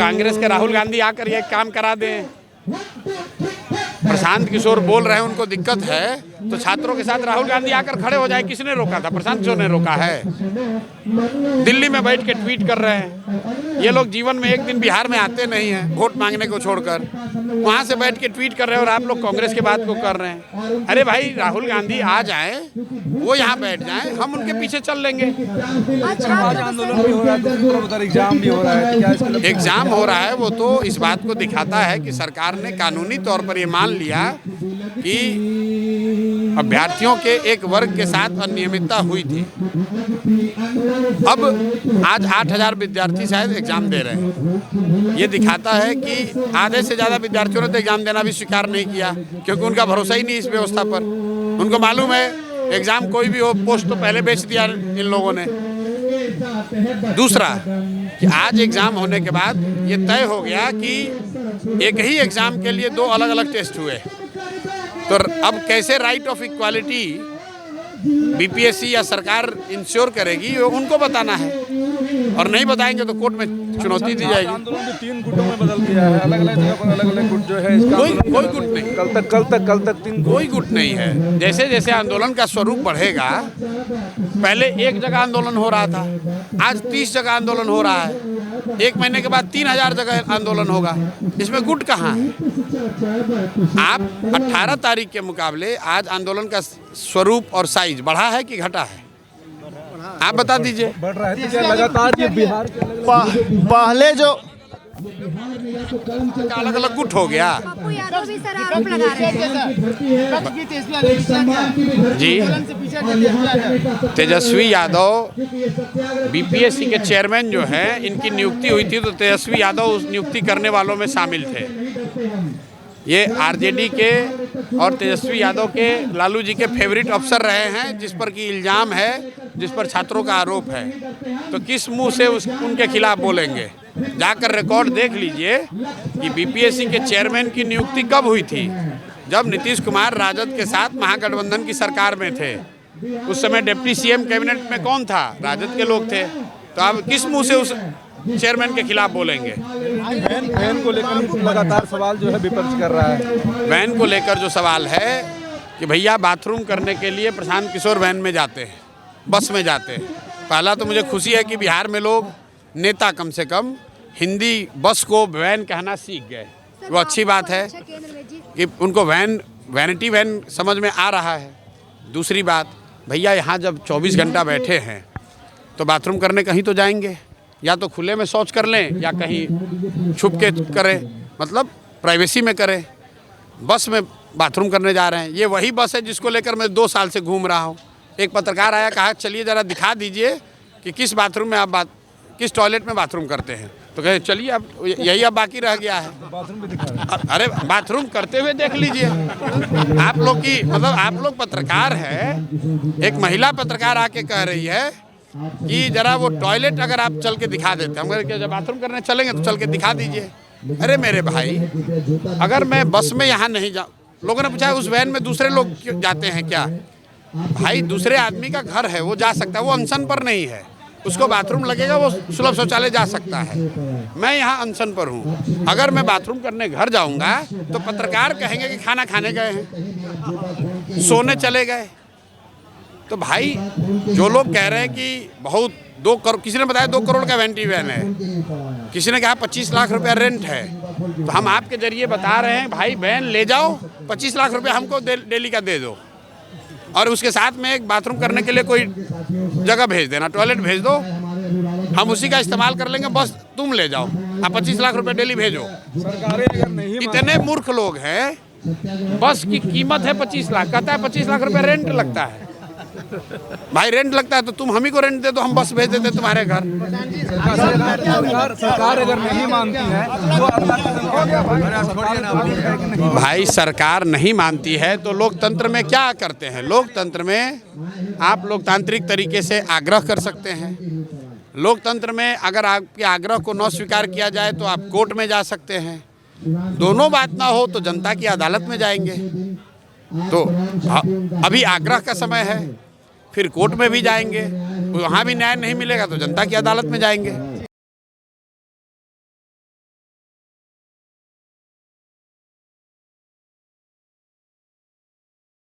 कांग्रेस के राहुल गांधी आकर ये काम करा दें। प्रशांत किशोर बोल रहे हैं उनको दिक्कत है तो छात्रों के साथ राहुल गांधी आकर खड़े हो जाए। किसने रोका था? प्रशांत किशोर ने रोका है। दिल्ली में बैठ के ट्वीट कर रहे हैं। ये लोग जीवन में एक दिन बिहार में आते नहीं हैं वोट मांगने को छोड़कर, वहां से बैठ के ट्वीट कर रहे हैं और आप लोग कांग्रेस की बात को कर रहे हैं। अरे भाई राहुल गांधी आ जाए, वो यहाँ बैठ जाए, हम उनके पीछे चल लेंगे। आंदोलन भी हो रहा है, उधर एग्जाम भी हो रहा है, क्या एग्जाम हो रहा है वो तो इस बात को दिखाता है कि सरकार ने कानूनी तौर पर ये मान लिया कि अभ्यर्थियों के एक वर्ग के साथ अनियमितता हुई थी। अब आज 8,000 विद्यार्थी शायद एग्जाम दे रहे हैं। ये दिखाता है कि आधे से ज़्यादा विद्यार्थियों ने तो एग्जाम देना भी स्वीकार नहीं किया, क्योंकि उनका भरोसा ही नहीं इस व्यवस्था पर। उनको मालूम है एग्जाम कोई भी हो, पोस्ट तो पहले बेच दिया इन लोगों ने। दूसरा कि आज एग्जाम होने के बाद ये तय हो गया कि एक ही एग्जाम के लिए 2 अलग अलग टेस्ट हुए, तो अब कैसे राइट ऑफ इक्वालिटी बीपीएससी या सरकार इंश्योर करेगी वो उनको बताना है, और नहीं बताएंगे तो कोर्ट में चुनौती दी जाएगी। आंदोलन भी 3 गुटों में बदल गया है, अलग अलग जगह पर अलग अलग गुट जो है इसका कोई गुट नहीं, कल तक 3 कोई गुट नहीं है। जैसे जैसे आंदोलन का स्वरूप बढ़ेगा, पहले एक जगह आंदोलन हो रहा था, आज 30 जगह आंदोलन हो रहा है, 1 महीने के बाद 3,000 जगह आंदोलन होगा। इसमें गुट कहाँ है? आप 18 तारीख के मुकाबले आज आंदोलन का स्वरूप और साइज बढ़ा है कि घटा है? आप बता दीजिए। बढ़ रहा है तो क्या लगातार ये बिहार के पहले जो अलग अलग गुट हो गया। पप्पू यादव भी सर आरोप लगा रहे हैं। जी, तेजस्वी यादव बीपीएससी के चेयरमैन जो हैं, इनकी नियुक्ति हुई थी तो तेजस्वी यादव उस नियुक्ति करने वालों में शामिल थे। ये आरजेडी के और तेजस्वी यादव के लालू जी के फेवरेट अफसर रहे हैं, जिस पर कि इल्ज़ाम है, जिस पर छात्रों का आरोप है। तो किस मुंह से उनके खिलाफ बोलेंगे? जाकर रिकॉर्ड देख लीजिए कि बीपीएससी के चेयरमैन की नियुक्ति कब हुई थी, जब नीतीश कुमार राजद के साथ महागठबंधन की सरकार में थे। उस समय डिप्टी सीएम कैबिनेट में कौन था? राजद के लोग थे। तो अब किस मुंह से उस चेयरमैन के खिलाफ बोलेंगे? वैन को लेकर लगातार सवाल जो है विपक्ष कर रहा है। वैन को लेकर जो सवाल है कि भैया बाथरूम करने के लिए प्रशांत किशोर वैन में जाते हैं, बस में जाते हैं। पहला तो मुझे खुशी है कि बिहार में लोग नेता कम से कम हिंदी बस को वैन कहना सीख गए, वो अच्छी बात है कि उनको वैनिटी वैन समझ में आ रहा है। दूसरी बात, भैया यहाँ जब 24 घंटा बैठे हैं तो बाथरूम करने कहीं तो जाएंगे, या तो खुले में शौच कर लें या कहीं छुप के करें, मतलब प्राइवेसी में करें। बस में बाथरूम करने जा रहे हैं, ये वही बस है जिसको लेकर मैं 2 साल से घूम रहा हूँ। एक पत्रकार आया, कहा चलिए ज़रा दिखा दीजिए कि किस बाथरूम में आप किस टॉयलेट में बाथरूम करते हैं। तो कहे चलिए अब यही अब बाकी रह गया है। अरे बाथरूम करते हुए देख लीजिए। आप लोग की मतलब आप लोग पत्रकार हैं, एक महिला पत्रकार आके कह रही है कि जरा वो टॉयलेट अगर आप चल के दिखा देते, हम कह जब बाथरूम करने चलेंगे तो चल के दिखा दीजिए। अरे मेरे भाई, अगर मैं बस में यहाँ नहीं जाऊँ, लोगों ने पूछा उस वैन में दूसरे लोग क्यों जाते हैं क्या? भाई दूसरे आदमी का घर है, वो जा सकता है, वो अनशन पर नहीं है, उसको बाथरूम लगेगा, वो सुलभ शौचालय जा सकता है। मैं यहाँ अनशन पर हूँ, अगर मैं बाथरूम करने घर जाऊँगा तो पत्रकार कहेंगे कि खाना खाने गए हैं, सोने चले गए। तो भाई जो लोग कह रहे हैं कि बहुत 2 करोड़, किसी ने बताया 2 करोड़ का वैनिटी वैन है, किसी ने कहा 25 लाख रुपया रेंट है। तो हम आपके जरिए बता रहे हैं भाई वैन ले जाओ, 25 लाख रुपया हमको डेली का दे दो, और उसके साथ में एक बाथरूम करने के लिए कोई जगह भेज देना, टॉयलेट भेज दो, हम उसी का इस्तेमाल कर लेंगे, बस तुम ले जाओ, आप 25 लाख रुपए डेली भेजो। इतने मूर्ख लोग हैं, बस की कीमत है 25 लाख, कहता है 25 लाख रुपए रेंट लगता है। भाई रेंट लगता है तो तुम हम ही को रेंट दे दो, हम बस भेज देते तुम्हारे घर। सरकार अगर नहीं मानती है तो भाई सरकार नहीं मानती है तो लोकतंत्र में क्या करते हैं? लोकतंत्र में आप लोकतांत्रिक तरीके से आग्रह कर सकते हैं। लोकतंत्र में अगर आपके आग्रह को न स्वीकार किया जाए तो आप कोर्ट में जा सकते हैं। दोनों बात ना हो तो जनता की अदालत में जाएंगे। तो अभी आग्रह का समय है, फिर कोर्ट में भी जाएंगे, वहाँ भी न्याय नहीं मिलेगा तो जनता की अदालत में जाएंगे।